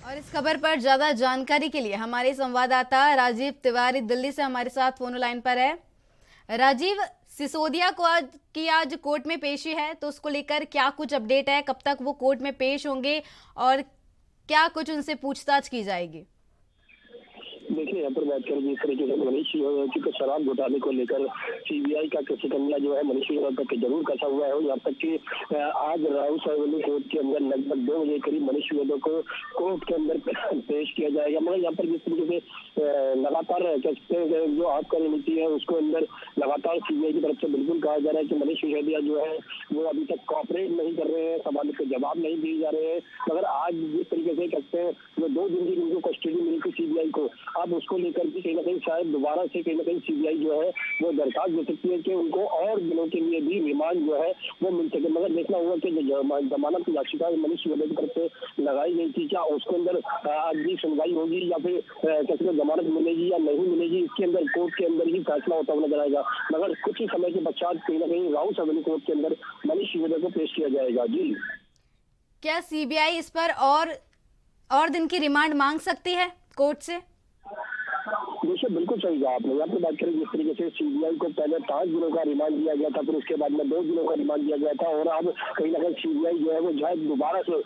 और इस खबर पर ज्यादा जानकारी के लिए हमारे संवाददाता राजीव तिवारी दिल्ली से हमारे साथ फोन लाइन पर है। राजीव, सिसोदिया को आज कोर्ट में पेशी है, तो उसको लेकर क्या कुछ अपडेट है? कब तक वो कोर्ट में पेश होंगे और क्या कुछ उनसे पूछताछ की जाएगी? देखिए, यहाँ पर बात करें जिस तरीके से मनीष सिसोदिया के शराब घोटाले को लेकर सीबीआई का शिकंजा जो है मनीष सिसोदिया तक जरूर कसा हुआ है। यहाँ तक कि आज राउस एवेन्यू कोर्ट के अंदर लगभग 2 बजे करीब मनीष सिसोदिया को कोर्ट के अंदर पेश किया जाएगा। मगर यहाँ पर जिस तरीके से लगातार जो आपका नीति है उसको अंदर लगातार सीबीआई की तरफ से बिल्कुल कहा जा रहा है कि मनीष सिसोदिया जो है वो अभी तक कॉपरेट नहीं कर रहे हैं, सवालों के जवाब नहीं दिए जा रहे हैं। मगर आज जिस तरीके से कहते हैं जो 2 दिन की उनको कस्टडी मिली थी सीबीआई को, अब उसको लेकर भी कहीं ना कहीं शायद दोबारा से कहीं ना कहीं सीबीआई जो है वो दरखास्त दे सकती है कि उनको और दिनों के लिए भी रिमांड जो है वो मिल सके। मगर देखना होगा कि जमानत की याचिका मनीष सिसोदिया की तरफ से लगाई गई थी, क्या उसके अंदर आज भी सुनवाई होगी या फिर कैसे जमानत मिलेगी या नहीं मिलेगी, इसके अंदर कोर्ट के अंदर ही फैसला होता हुआ नजर आएगा। मगर कुछ ही समय के पश्चात कहीं ना कहीं राउस एवेन्यू कोर्ट के अंदर मनीष सिसोदिया को पेश किया जाएगा। जी, क्या सीबीआई इस पर और दिन की रिमांड मांग सकती है कोर्ट से? देखिए, बिल्कुल सही कहा आपने। यहाँ पर बात करें जिस तरीके से सीबीआई को पहले 5 दिनों का रिमांड दिया गया था, फिर उसके बाद में 2 दिनों का रिमांड दिया गया था, और अब कहीं ना कहीं सीबीआई जो है वो शायद दोबारा से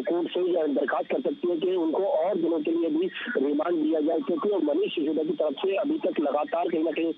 कोर्ट से दरखास्त कर सकती है कि उनको और दिनों के लिए भी रिमांड दिया जाए, क्योंकि मनीष सिसोदिया की तरफ से अभी तक लगातार कहीं ना कहीं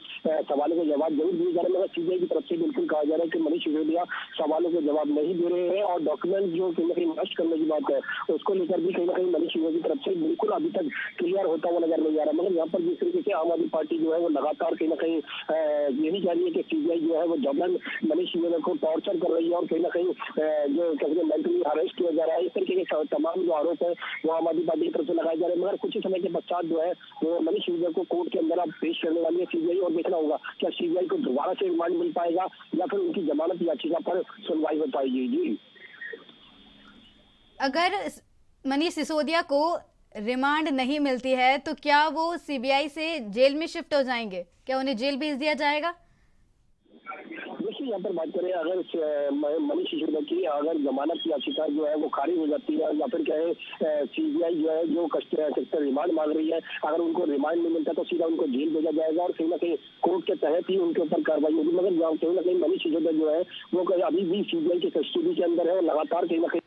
सवालों के जवाब जरूर दिए जा रहे हैं, मगर सीबीआई की तरफ से बिल्कुल कहा जा रहा है कि मनीष सिसोदिया सवालों के जवाब नहीं दे रहे हैं और डॉक्यूमेंट जो कहीं ना कहीं नष्ट करने की बात है उसको लेकर भी कहीं ना कहीं मनीष सिसोदिया की तरफ से बिल्कुल अभी तक क्लियर होता हुआ नजर नहीं आ रहा। मगर यहाँ पर जिस तरीके से आम आदमी पार्टी जो है वो लगातार कहीं ना कहीं यही कह रही है कि सीबीआई जो है वो जबरन मनीष सिसोदिया को टॉर्चर कर रही है और कहीं ना कहीं जो कहते हैं मेंटली अरेस्ट किया जा रहा है, इस तरीके के तमाम जो आरोप है वो आम आदमी पार्टी की तरफ से लगाए जा रहे हैं। मगर कुछ ही समय के पश्चात जो है वो मनीष सिसोदिया को कोर्ट के अंदर अब पेश करने वाली है सीबीआई, और देखना होगा क्या सीबीआई को दोबारा से रिमांड मिल पाएगा या फिर उनकी जमानत याचिका पर सुनवाई हो पाएगी। जी, अगर मनीष सिसोदिया को रिमांड नहीं मिलती है तो क्या वो सीबीआई से जेल में शिफ्ट हो जाएंगे? क्या उन्हें जेल भेज दिया जाएगा? देखिए, यहाँ पर बात करें अगर मनीष सिसोदिया की अगर जमानत याचिका जो है वो खारिज हो जाती है या फिर क्या है सीबीआई जो है जो रिमांड मांग रही है, अगर उनको रिमांड नहीं मिलता तो सीधा उनको जेल भेजा जाएगा और कहीं ना कहीं कोर्ट के तहत ही उनके ऊपर कार्रवाई होगी। मगर कहीं ना कहीं मनीष सिसोदिया जो है वो अभी भी सीबीआई की कस्टडी के अंदर है और लगातार कहीं ना कहीं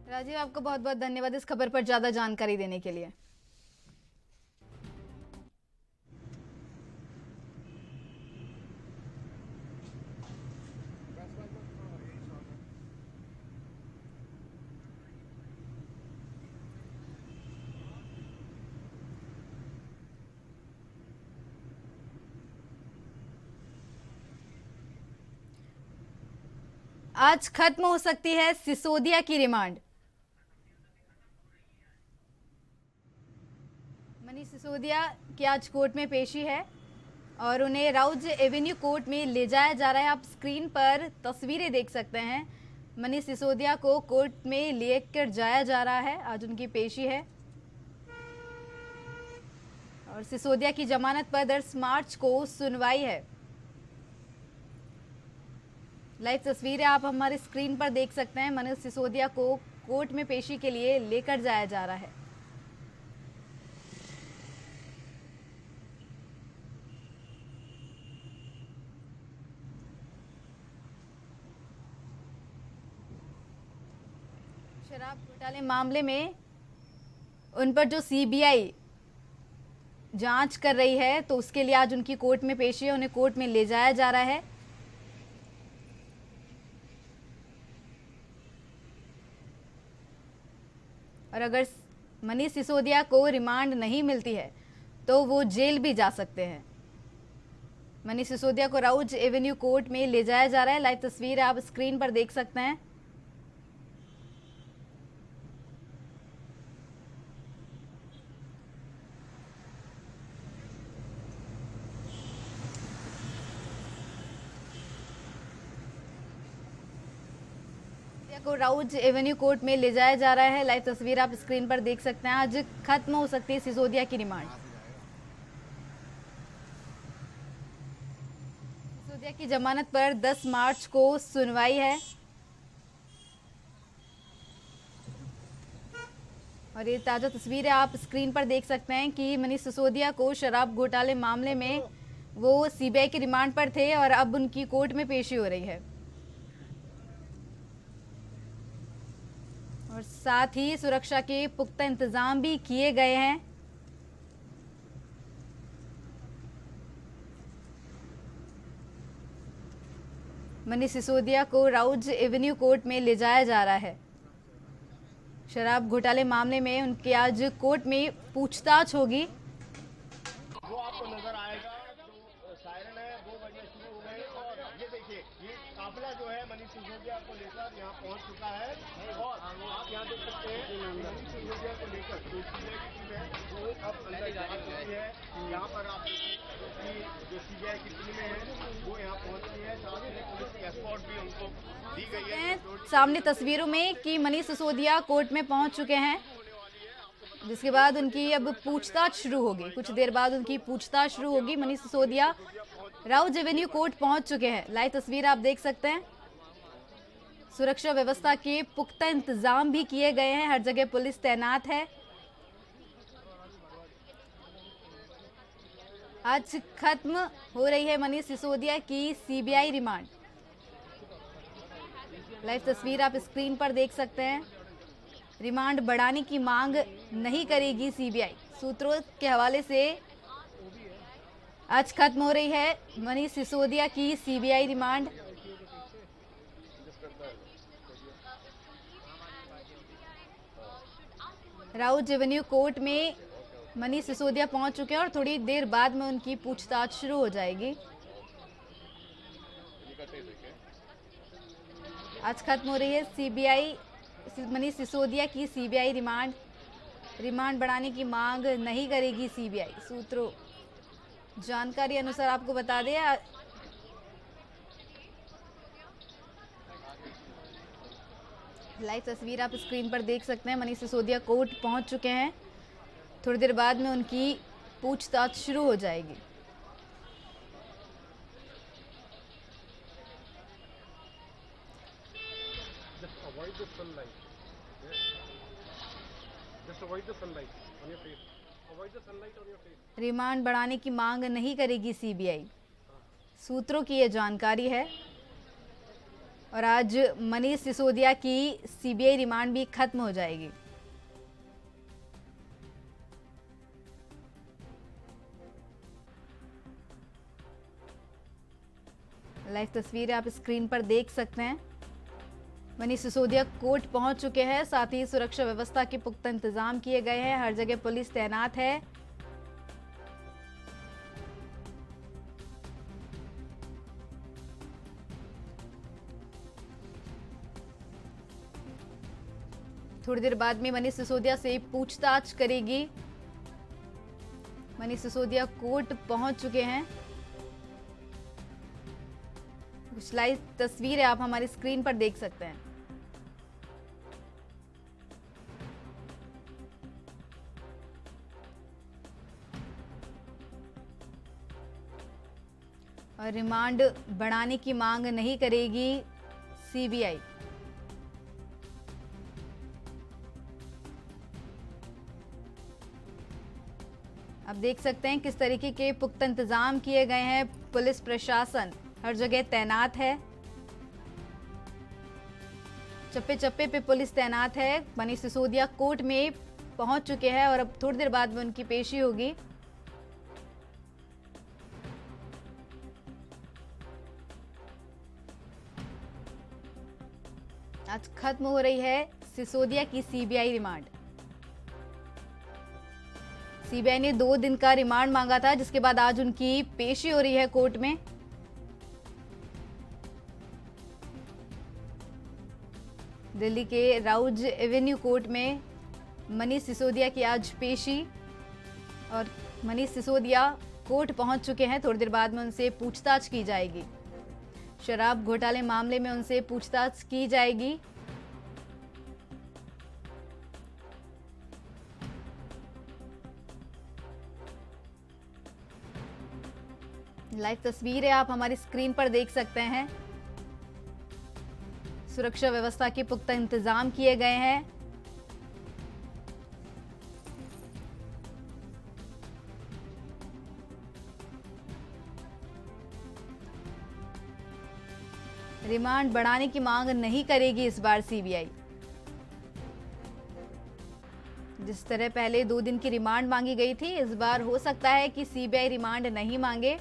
राजीव, आपको बहुत बहुत धन्यवाद इस खबर पर ज्यादा जानकारी देने के लिए। आज खत्म हो सकती है सिसोदिया की रिमांड। मनीष सिसोदिया की आज कोर्ट में पेशी है और उन्हें राउज एवेन्यू कोर्ट में ले जाया जा रहा है। आप स्क्रीन पर तस्वीरें देख सकते हैं। मनीष सिसोदिया को कोर्ट में लेकर जाया जा रहा है, आज उनकी पेशी है और सिसोदिया की जमानत पर 10 मार्च को सुनवाई है। लाइव तस्वीरें आप हमारे स्क्रीन पर देख सकते हैं। मनीष सिसोदिया को कोर्ट में पेशी के लिए लेकर जाया जा रहा है। शराब घोटाले मामले में उन पर जो सीबीआई जांच कर रही है तो उसके लिए आज उनकी कोर्ट में पेशी है, उन्हें कोर्ट में ले जाया जा रहा है। और अगर मनीष सिसोदिया को रिमांड नहीं मिलती है तो वो जेल भी जा सकते हैं। मनीष सिसोदिया को राउज एवेन्यू कोर्ट में ले जाया जा रहा है। लाइव तस्वीर आप स्क्रीन पर देख सकते हैं। को राउज एवेन्यू कोर्ट में ले जाया जा रहा है। लाइव तस्वीर आप स्क्रीन पर देख सकते हैं। आज खत्म हो सकती है सिसोदिया की रिमांड। सिसोदिया की जमानत पर 10 मार्च को सुनवाई है और ये ताज़ा तस्वीरें आप स्क्रीन पर देख सकते हैं कि मनीष सिसोदिया को शराब घोटाले मामले में वो सीबीआई के रिमांड पर थे और अब उनकी कोर्ट में पेशी हो रही है और साथ ही सुरक्षा के पुख्ता इंतजाम भी किए गए हैं। मनीष सिसोदिया को राउज एवेन्यू कोर्ट में ले जाया जा रहा है। शराब घोटाले मामले में उनकी आज कोर्ट में पूछताछ होगी। वो आपको नजर आएगा जो सायरन है 2 बजे शुरू हो गए और ये देखिए ये काफिला जो है मनीष सिसोदिया को लेकर यहाँ पहुंच चुका है और आप यहाँ देख सकते हैं मनीष सिसोदिया को लेकर जो सीबीआई की टीम है वो अब अंदर जा चुकी है। यहाँ पर आप देखिए जो सीबीआई की टीमें हैं वो यहाँ पहुंच गई है, साथ में पुलिस की एस्कॉर्ट भी उनको दी गई है। सामने तस्वीरों में कि मनीष सिसोदिया कोर्ट में पहुंच चुके हैं, जिसके बाद उनकी अब पूछताछ शुरू होगी। कुछ देर बाद उनकी पूछताछ शुरू होगी। मनीष सिसोदिया राउज एवेन्यू कोर्ट पहुंच चुके हैं। लाइव तस्वीर आप देख सकते हैं। सुरक्षा व्यवस्था के पुख्ता इंतजाम भी किए गए हैं, हर जगह पुलिस तैनात है। आज खत्म हो रही है मनीष सिसोदिया की सीबीआई रिमांड। लाइव तस्वीर आप स्क्रीन पर देख सकते हैं। रिमांड बढ़ाने की मांग नहीं करेगी सीबीआई। सूत्रों के हवाले से आज खत्म हो रही है मनीष सिसोदिया की CBI remand. Rouse Avenue court में मनीष सिसोदिया पहुंच चुके हैं और थोड़ी देर बाद में उनकी पूछताछ शुरू हो जाएगी। आज खत्म हो रही है सीबीआई मनीष सिसोदिया की सीबीआई रिमांड। रिमांड बढ़ाने की मांग नहीं करेगी सीबीआई। सूत्रों जानकारी अनुसार आपको बता दें, लाइव तस्वीर आप स्क्रीन पर देख सकते हैं। मनीष सिसोदिया कोर्ट पहुंच चुके हैं। थोड़ी देर बाद में उनकी पूछताछ शुरू हो जाएगी। Avoid the sunlight. Yes. Just avoid the sunlight on your face. Avoid the sunlight on your face. Remand बढ़ाने की मांग नहीं करेगी सीबीआई। सूत्रों की ये जानकारी है और आज मनीष सिसोदिया की सीबीआई रिमांड भी खत्म हो जाएगी। लाइव तस्वीरें आप स्क्रीन पर देख सकते हैं। मनीष सिसोदिया कोर्ट पहुंच चुके हैं। साथ ही सुरक्षा व्यवस्था के पुख्ता इंतजाम किए गए हैं, हर जगह पुलिस तैनात है। थोड़ी देर बाद में मनीष सिसोदिया से पूछताछ करेगी। मनीष सिसोदिया कोर्ट पहुंच चुके हैं। कुछ लाइव तस्वीरें आप हमारी स्क्रीन पर देख सकते हैं। और रिमांड बढ़ाने की मांग नहीं करेगी सीबीआई। अब देख सकते हैं किस तरीके के पुख्ता इंतजाम किए गए हैं। पुलिस प्रशासन हर जगह तैनात है। चप्पे चप्पे पे पुलिस तैनात है। मनीष सिसोदिया कोर्ट में पहुंच चुके हैं और अब थोड़ी देर बाद में उनकी पेशी होगी। आज खत्म हो रही है सिसोदिया की सीबीआई रिमांड। सीबीआई ने 2 दिन का रिमांड मांगा था, जिसके बाद आज उनकी पेशी हो रही है कोर्ट में। दिल्ली के राउज एवेन्यू कोर्ट में मनीष सिसोदिया की आज पेशी और मनीष सिसोदिया कोर्ट पहुंच चुके हैं। थोड़ी देर बाद में उनसे पूछताछ की जाएगी। शराब घोटाले मामले में उनसे पूछताछ की जाएगी। लाइव तस्वीरें आप हमारी स्क्रीन पर देख सकते हैं। सुरक्षा व्यवस्था के पुख्ता इंतजाम किए गए हैं। रिमांड बढ़ाने की मांग नहीं करेगी इस बार सीबीआई। जिस तरह पहले 2 दिन की रिमांड मांगी गई थी, इस बार हो सकता है कि सीबीआई रिमांड नहीं मांगे।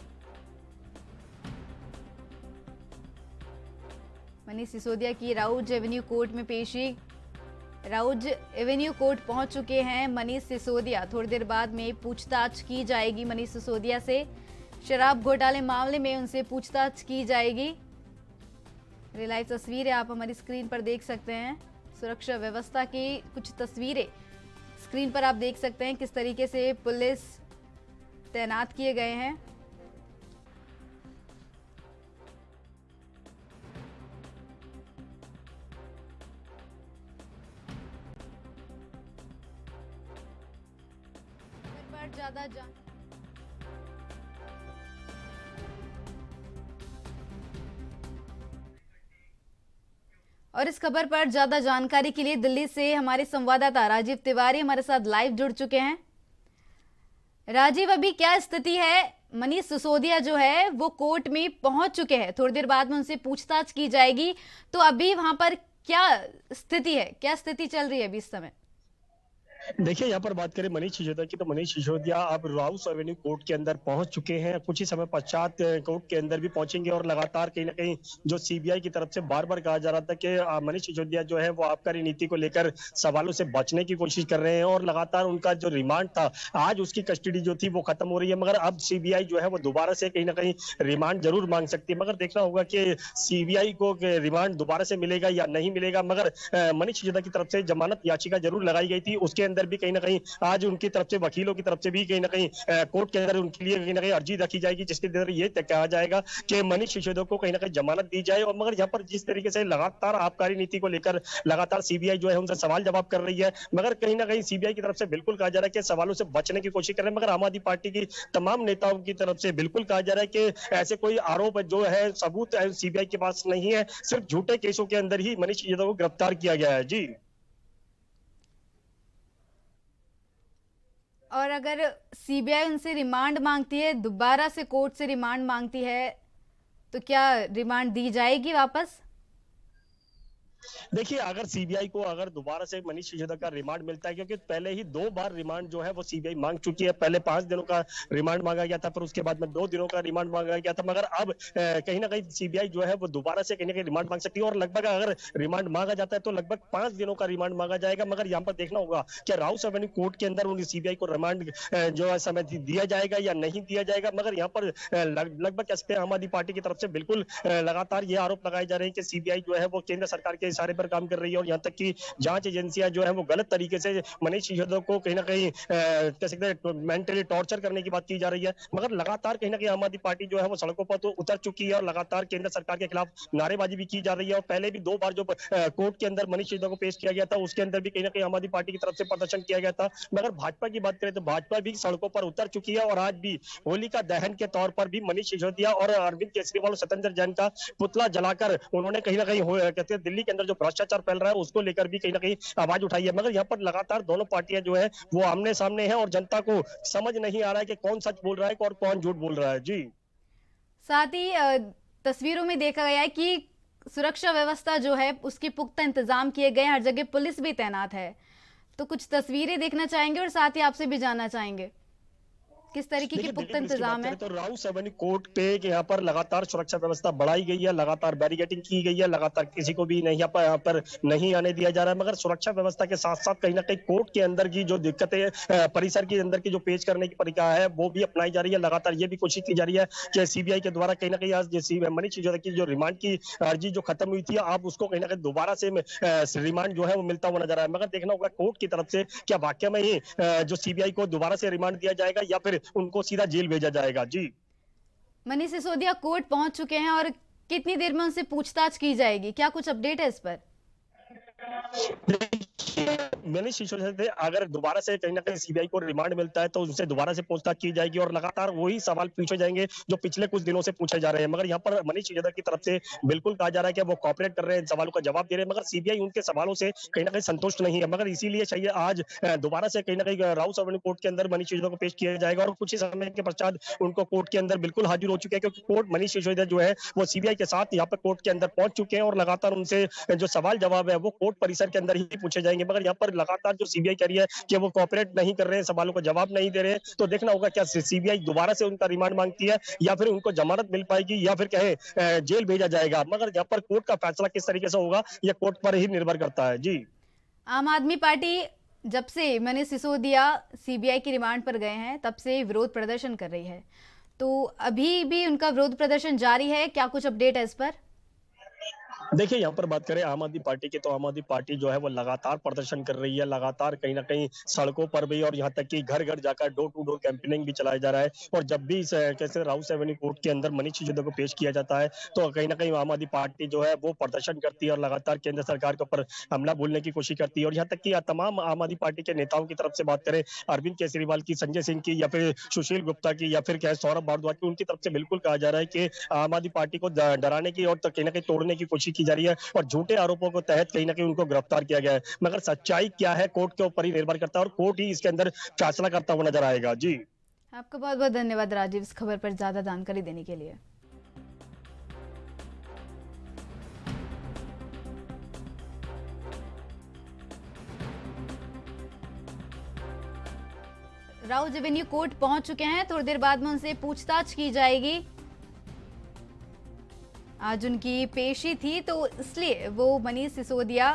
मनीष सिसोदिया की राउज एवेन्यू कोर्ट में पेशी। राउज एवेन्यू कोर्ट पहुंच चुके हैं मनीष सिसोदिया। थोड़ी देर बाद में पूछताछ की जाएगी मनीष सिसोदिया से। शराब घोटाले मामले में उनसे पूछताछ की जाएगी। लाइव तस्वीरें आप हमारी स्क्रीन पर देख सकते हैं। सुरक्षा व्यवस्था की कुछ तस्वीरें स्क्रीन पर आप देख सकते हैं, किस तरीके से पुलिस तैनात किए गए हैं। ज्यादा और इस खबर पर ज्यादा जानकारी के लिए दिल्ली से हमारे संवाददाता राजीव तिवारी हमारे साथ लाइव जुड़ चुके हैं। राजीव, अभी क्या स्थिति है? मनीष सिसोदिया जो है वो कोर्ट में पहुंच चुके हैं, थोड़ी देर बाद में उनसे पूछताछ की जाएगी, तो अभी वहां पर क्या स्थिति है, क्या स्थिति चल रही है अभी इस समय? देखिए, यहाँ पर बात करें मनीष सिसोदिया की, तो मनीष सिसोदिया अब राउस एवेन्यू कोर्ट के अंदर पहुंच चुके हैं। कुछ ही समय पश्चात कोर्ट के अंदर भी पहुंचेंगे और लगातार कहीं ना कहीं जो सीबीआई की तरफ से बार बार कहा जा रहा था कि मनीष सिसोदिया जो है वो आबकारी नीति को लेकर सवालों से बचने की कोशिश कर रहे हैं और लगातार उनका जो रिमांड था, आज उसकी कस्टडी जो थी वो खत्म हो रही है। मगर अब सीबीआई जो है वो दोबारा से कहीं ना कहीं रिमांड जरूर मांग सकती है, मगर देखना होगा कि सीबीआई को रिमांड दोबारा से मिलेगा या नहीं मिलेगा। मगर मनीष सिसोदिया की तरफ से जमानत याचिका जरूर लगाई गई थी, उसके अंदर भी कहीं ना कहीं आज उनकी तरफ से, वकीलों की तरफ से भी कहीं ना कहीं कोर्ट के अंदर उनके लिए कहीं ना कहीं अर्जी रखी जाएगी, जिसके अंदर ये कहा जाएगा कि मनीष सिसोदिया को कहीं ना कहीं जमानत दी जाए। और मगर यहाँ पर जिस तरीके से लगातार आबकारी नीति को लेकर लगातार सीबीआई जो है उनसे सवाल जवाब कर रही है, मगर कहीं ना कहीं सीबीआई की तरफ से बिल्कुल कहा जा रहा है कि सवालों से बचने की कोशिश कर रहे हैं। मगर आम आदमी पार्टी की तमाम नेताओं की तरफ से बिल्कुल कहा जा रहा है कि ऐसे कोई आरोप जो है, सबूत सीबीआई के पास नहीं है, सिर्फ झूठे केसों के अंदर ही मनीष सिसोदिया को गिरफ्तार किया गया है। जी। और अगर सीबीआई उनसे रिमांड मांगती है, दोबारा से कोर्ट से रिमांड मांगती है, तो क्या रिमांड दी जाएगी वापस? देखिए, अगर सीबीआई को अगर दोबारा से मनीष सिसोदिया का रिमांड मिलता है, क्योंकि पहले ही 2 बार रिमांड जो है वो सीबीआई मांग चुकी है। पहले 5 दिनों का रिमांड मांगा गया था, फिर उसके बाद में 2 दिनों का रिमांड मांगा गया था। मगर अब कहीं ना कहीं सीबीआई जो है वो दोबारा से कहीं ना कहीं रिमांड मांग सकती है और लगभग अगर रिमांड मांगा जाता है तो लगभग 5 दिनों का रिमांड मांगा जाएगा। मगर यहाँ पर देखना होगा कि राउस एवेन्यू कोर्ट के अंदर उन्हें सीबीआई को रिमांड जो है समय दिया जाएगा या नहीं दिया जाएगा। मगर यहाँ पर लगभग कह सकते हैं आम आदमी पार्टी की तरफ से बिल्कुल लगातार ये आरोप लगाए जा रहे हैं कि सीबीआई जो है वो केंद्र सरकार के इशारे पर काम कर रही है और यहाँ तक कि जांच एजेंसियां जो है वो गलत तरीके से मनीष सिसोदिया को कहीं ना कहीं कह सकते हैं मेंटली टॉर्चर करने की बात की जा रही है। मगर लगातार कहीं ना कहीं आम आदमी पार्टी जो है वो सड़कों पर तो उतर चुकी है और लगातार केंद्र सरकार के खिलाफ नारेबाजी भी की जा रही है। और पहले भी 2 बार जो कोर्ट के अंदर मनीष सिसोदिया को पेश किया गया था, उसके अंदर भी कहीं ना कहीं आम आदमी पार्टी की तरफ से प्रदर्शन किया गया था। मगर भाजपा की बात करें तो भाजपा भी सड़कों पर उतर चुकी है और आज भी होलिका दहन के तौर पर भी मनीष सिसोदिया और अरविंद केजरीवाल और सत्येंद्र जैन का पुतला जलाकर उन्होंने कहीं ना कहीं कहते हैं दिल्ली के अंदर जो भ्रष्टाचार फैल रहा है उसको लेकर भी कहीं ना कहीं आवाज उठाई है। मगर यहाँ पर लगातार दोनों पार्टियां जो है वो आमने सामने हैं और जनता को समझ नहीं आ रहा है कि कौन सच बोल रहा है और कौन झूठ बोल रहा है। जी। साथ ही तस्वीरों में देखा गया है कि सुरक्षा व्यवस्था जो है उसके पुख्ता इंतजाम किए गए हैं, हर जगह पुलिस भी तैनात है। तो कुछ तस्वीरें देखना चाहेंगे और साथ ही आपसे भी जानना चाहेंगे किस तरीके के पुख्ता इंतजाम है। तो राउस एवेन्यू कोर्ट पे यहाँ पर लगातार सुरक्षा व्यवस्था बढ़ाई गई है, लगातार बैरिकेडिंग की गई है, लगातार किसी को भी नहीं यहाँ पर नहीं आने दिया जा रहा है। मगर सुरक्षा व्यवस्था के साथ साथ कहीं ना कहीं कोर्ट के अंदर की जो दिक्कतें, परिसर के अंदर की जो पेश करने की प्रक्रिया है वो भी अपनाई जा रही है। लगातार ये भी कोशिश की जा रही है कि सीबीआई के द्वारा कहीं ना कहीं आज मनीष सिसोदिया की जो रिमांड की अर्जी जो खत्म हुई थी, आप उसको कहीं ना कहीं दोबारा से रिमांड जो है वो मिलता हुआ नजर आ रहा है। मगर देखना होगा कोर्ट की तरफ से क्या वाकई में ही जो सीबीआई को दोबारा से रिमांड दिया जाएगा या फिर उनको सीधा जेल भेजा जाएगा। जी। मनीष सिसोदिया कोर्ट पहुंच चुके हैं और कितनी देर में उनसे पूछताछ की जाएगी, क्या कुछ अपडेट है इस पर? मनीष सिसोदिया से अगर दोबारा से कहीं ना कहीं सीबीआई को रिमांड मिलता है तो उनसे दोबारा से पूछताछ की जाएगी और लगातार वही सवाल पूछे जाएंगे जो पिछले कुछ दिनों से पूछे जा रहे हैं। मगर यहाँ पर मनीष सिसोदिया की तरफ से बिल्कुल कहा जा रहा है कि वो कॉपरेट कर रहे हैं, सवालों का जवाब दे रहे हैं, मगर सीबीआई उनके सवालों से कहीं ना कहीं संतुष्ट नहीं है। मगर इसीलिए चाहिए आज दोबारा से कहीं ना कहीं राउस एवेन्यू कोर्ट के अंदर मनीष सिसोदिया को पेश किया जाएगा और कुछ ही समय के पश्चात उनको कोर्ट के अंदर बिल्कुल हाजिर हो चुके हैं, क्योंकि कोर्ट मनीष सिसोदिया जो है वो सीबीआई के साथ यहाँ पर कोर्ट के अंदर पहुंच चुके हैं और लगातार उनसे जो सवाल जवाब है वो कोर्ट परिसर के अंदर ही पूछे जाएंगे। मगर यहाँ पर लगातार जो सीबीआई कह रही है कि वो कोऑपरेट नहीं कर रहे हैं, सवालों का जवाब नहीं दे रहे हैं, तो देखना होगा क्या सीबीआई दोबारा से उनका रिमांड मांगती है या फिर उनको जमानत मिल पाएगी या फिर कहे जेल भेजा जाएगा। मगर यहाँ पर कोर्ट का फैसला किस तरीके से होगा यह कोर्ट पर ही निर्भर करता है। जी, आम आदमी पार्टी जब से मनीष सिसोदिया सीबीआई की रिमांड पर गए हैं तब से विरोध प्रदर्शन कर रही है, तो अभी भी उनका विरोध प्रदर्शन जारी है, क्या कुछ अपडेट है इस पर? देखिए यहाँ पर बात करें आम आदमी पार्टी की, तो आम आदमी पार्टी जो है वो लगातार प्रदर्शन कर रही है, लगातार कहीं ना कहीं सड़कों पर भी और यहाँ तक कि घर घर जाकर डोर टू डोर कैंपेनिंग भी चलाया जा रहा है। और जब भी कैसे राउस एवेन्यू कोर्ट के अंदर मनीष सिसोदिया को पेश किया जाता है तो कहीं ना कहीं आम आदमी पार्टी जो है वो प्रदर्शन करती है और लगातार केंद्र सरकार के ऊपर हमला बोलने की कोशिश करती है। और यहाँ तक कि तमाम आम आदमी पार्टी के नेताओं की तरफ से बात करें, अरविंद केजरीवाल की, संजय सिंह की या फिर सुशील गुप्ता की या फिर क्या सौरभ भारद्वाज की, उनकी तरफ से बिल्कुल कहा जा रहा है कि आम आदमी पार्टी को डराने की और कहीं ना कहीं तोड़ने की कोशिश की जा रही है और झूठे आरोपों के तहत कहीं ना कहीं उनको गिरफ्तार किया गया है। मगर सच्चाई क्या है कोर्ट के ऊपर ही निर्भर करता है और कोर्ट ही इसके अंदर फैसला करता हुआ नजर आएगा। जी, आपका बहुत बहुत धन्यवाद राजीव, इस खबर पर ज्यादा जानकारी देने के लिए। राउस एवेन्यू कोर्ट पहुंच चुके हैं, थोड़ी देर बाद में उनसे पूछताछ की जाएगी। आज उनकी पेशी थी तो इसलिए वो Manish Sisodia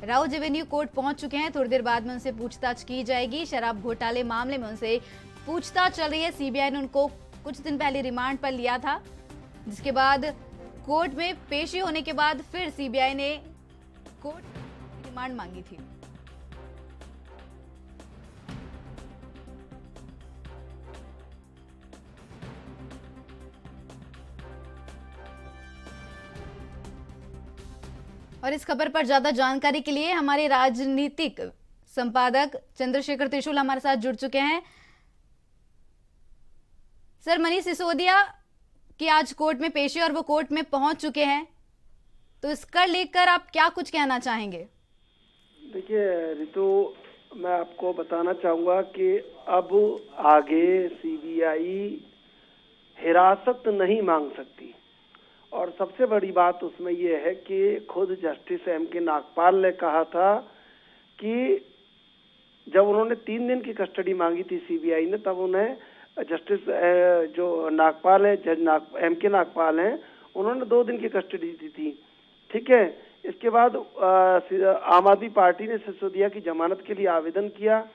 Rouse Avenue court पहुंच चुके हैं, थोड़ी देर बाद में उनसे पूछताछ की जाएगी। शराब घोटाले मामले में उनसे पूछताछ चल रही है। सीबीआई ने उनको कुछ दिन पहले रिमांड पर लिया था, जिसके बाद कोर्ट में पेशी होने के बाद फिर सीबीआई ने कोर्ट रिमांड मांगी थी। और इस खबर पर ज्यादा जानकारी के लिए हमारे राजनीतिक संपादक चंद्रशेखर त्रिशूल हमारे साथ जुड़ चुके हैं। सर, मनीष सिसोदिया की आज कोर्ट में पेशी और वो कोर्ट में पहुंच चुके हैं, तो इसका लेकर आप क्या कुछ कहना चाहेंगे? देखिए रितु, मैं आपको बताना चाहूंगा कि अब आगे सीबीआई हिरासत नहीं मांग सकती और सबसे बड़ी बात उसमें यह है कि खुद जस्टिस M.K. नागपाल ने कहा था कि जब उन्होंने 3 दिन की कस्टडी मांगी थी सीबीआई ने, तब उन्हें जस्टिस जो नागपाल है, जज M.K. नागपाल हैं, उन्होंने 2 दिन की कस्टडी दी थी। ठीक है, इसके बाद आम आदमी पार्टी ने सिसोदिया की जमानत के लिए आवेदन किया।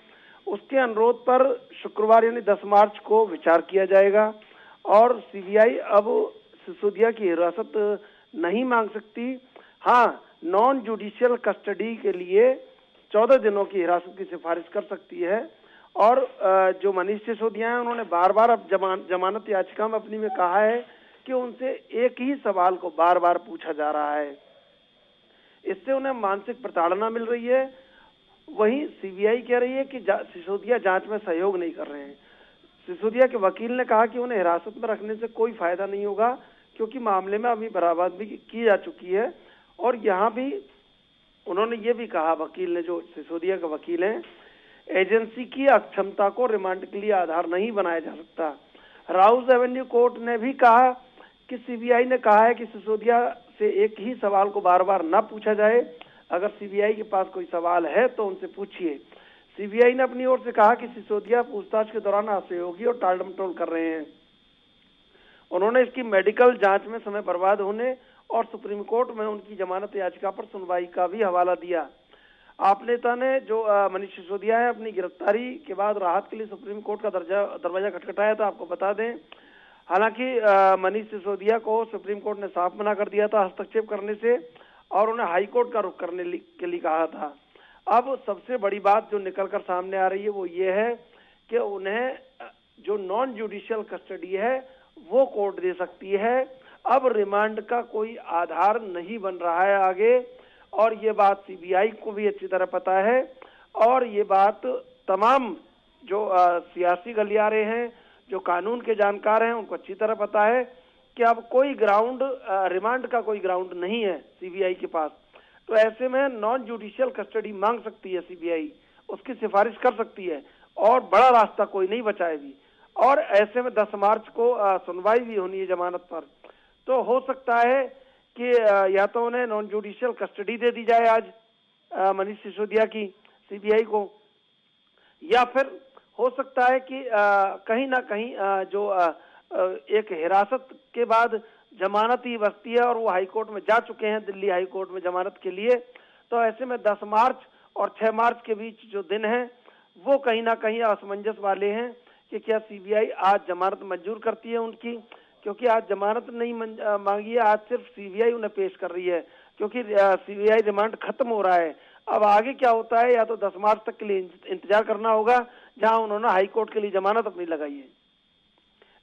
उसके अनुरोध पर शुक्रवार यानी 10 मार्च को विचार किया जाएगा और सीबीआई अब सिसोदिया की हिरासत नहीं मांग सकती। हाँ, नॉन जुडिशियल कस्टडी के लिए 14 दिनों की हिरासत की सिफारिश कर सकती है। और जो मनीष सिसोदिया हैं, उन्होंने बार बार अब जमानत याचिका में अपनी में कहा है कि उनसे एक ही सवाल को बार बार पूछा जा रहा है, इससे उन्हें मानसिक प्रताड़ना मिल रही है। वहीं सीबीआई कह रही है कि सिसोदिया जांच में सहयोग नहीं कर रहे हैं। सिसोदिया के वकील ने कहा कि उन्हें हिरासत में रखने से कोई फायदा नहीं होगा क्योंकि मामले में अभी बरामदगी की जा चुकी है। और यहाँ भी उन्होंने ये भी कहा, वकील ने, जो सिसोदिया का वकील हैं, एजेंसी की अक्षमता को रिमांड के लिए आधार नहीं बनाया जा सकता। राउस एवेन्यू कोर्ट ने भी कहा कि सीबीआई ने कहा है कि सिसोदिया से एक ही सवाल को बार बार न पूछा जाए। अगर सीबीआई के पास कोई सवाल है तो उनसे पूछिए। सीबीआई ने अपनी ओर से कहा कि सिसोदिया पूछताछ के दौरान असहयोगी और टालमटोल कर रहे हैं। उन्होंने इसकी मेडिकल जांच में समय बर्बाद होने और सुप्रीम कोर्ट में उनकी जमानत याचिका पर सुनवाई का भी हवाला दिया। आप नेता ने, जो मनीष सिसोदिया है, अपनी गिरफ्तारी के बाद राहत के लिए सुप्रीम कोर्ट का दरवाजा खटखटाया था, आपको बता दें। हालांकि मनीष सिसोदिया को सुप्रीम कोर्ट ने साफ मना कर दिया था हस्तक्षेप करने से और उन्हें हाई कोर्ट का रुख करने के लिए कहा था। अब सबसे बड़ी बात जो निकलकर सामने आ रही है वो ये है कि उन्हें जो नॉन जुडिशियल कस्टडी है वो कोर्ट दे सकती है। अब रिमांड का कोई आधार नहीं बन रहा है आगे। और ये बात सीबीआई को भी अच्छी तरह पता है, और ये बात तमाम जो सियासी गलियारे हैं, जो कानून के जानकार हैं, उनको अच्छी तरह पता है कि अब कोई ग्राउंड, रिमांड का कोई ग्राउंड नहीं है सीबीआई के पास। तो ऐसे में नॉन जुडिशियल कस्टडी मांग सकती है सीबीआई, उसकी सिफारिश कर सकती है, और बड़ा रास्ता कोई नहीं बचा है भी। और ऐसे में 10 मार्च को सुनवाई भी होनी है जमानत पर। तो हो सकता है कि या तो उन्हें नॉन जुडिशियल कस्टडी दे दी जाए आज मनीष सिसोदिया की सीबीआई को, या फिर हो सकता है कि कहीं ना कहीं जो एक हिरासत के बाद जमानत ही बचती है, और वो हाई कोर्ट में जा चुके हैं, दिल्ली हाई कोर्ट में जमानत के लिए। तो ऐसे में 10 मार्च और 6 मार्च के बीच जो दिन है वो कहीं ना कहीं असमंजस वाले हैं कि क्या सीबीआई आज जमानत मंजूर करती है उनकी, क्योंकि आज जमानत नहीं मांगी है, आज सिर्फ सीबीआई उन्हें पेश कर रही है, क्योंकि सीबीआई रिमांड खत्म हो रहा है। अब आगे क्या होता है, या तो 10 मार्च तक के लिए इंतजार करना होगा, जहां उन्होंने हाई कोर्ट के लिए जमानत अपनी लगाई है।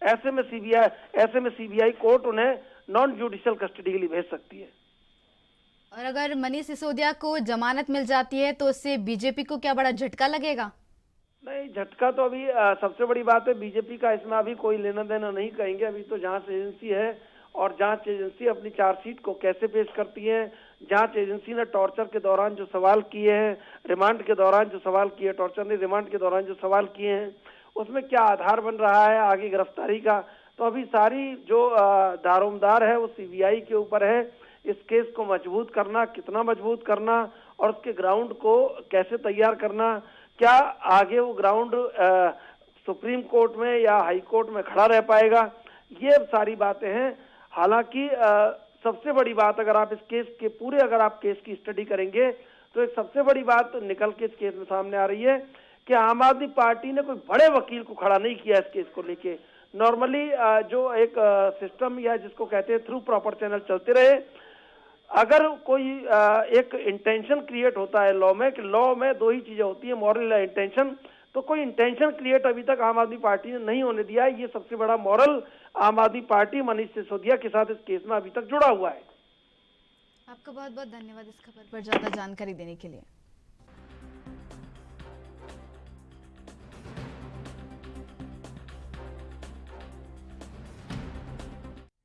ऐसे में सीबीआई कोर्ट उन्हें नॉन जुडिशियल कस्टडी के लिए भेज सकती है। और अगर मनीष सिसोदिया को जमानत मिल जाती है तो उससे बीजेपी को क्या बड़ा झटका लगेगा? नहीं, झटका तो अभी सबसे बड़ी बात है बीजेपी का इसमें अभी कोई लेना देना नहीं कहेंगे। अभी तो जांच एजेंसी है, और जांच एजेंसी अपनी चार्जशीट को कैसे पेश करती है, जांच एजेंसी ने टॉर्चर के दौरान जो सवाल किए हैं, रिमांड के दौरान जो सवाल किए, टॉर्चर ने रिमांड के दौरान जो सवाल किए हैं, उसमें क्या आधार बन रहा है आगे गिरफ्तारी का। तो अभी सारी जो दारोमदार है वो सीबीआई के ऊपर है। इस केस को मजबूत करना, कितना मजबूत करना, और उसके ग्राउंड को कैसे तैयार करना, क्या आगे वो ग्राउंड सुप्रीम कोर्ट में या हाई कोर्ट में खड़ा रह पाएगा, ये सारी बातें हैं। हालांकि सबसे बड़ी बात, अगर आप इस केस के पूरे अगर आप केस की स्टडी करेंगे तो एक सबसे बड़ी बात निकल के इस केस में सामने आ रही है कि आम आदमी पार्टी ने कोई बड़े वकील को खड़ा नहीं किया इस केस को लेके। नॉर्मली जो एक सिस्टम या जिसको कहते हैं थ्रू प्रॉपर चैनल चलते रहे, अगर कोई एक इंटेंशन क्रिएट होता है लॉ में, कि लॉ में 2 ही चीजें होती है, मॉरल या इंटेंशन, तो कोई इंटेंशन क्रिएट अभी तक आम आदमी पार्टी ने नहीं होने दिया है। ये सबसे बड़ा मॉरल आम आदमी पार्टी मनीष सिसोदिया के साथ इस केस में अभी तक जुड़ा हुआ है। आपका बहुत बहुत धन्यवाद इस खबर पर ज्यादा जानकारी देने के लिए।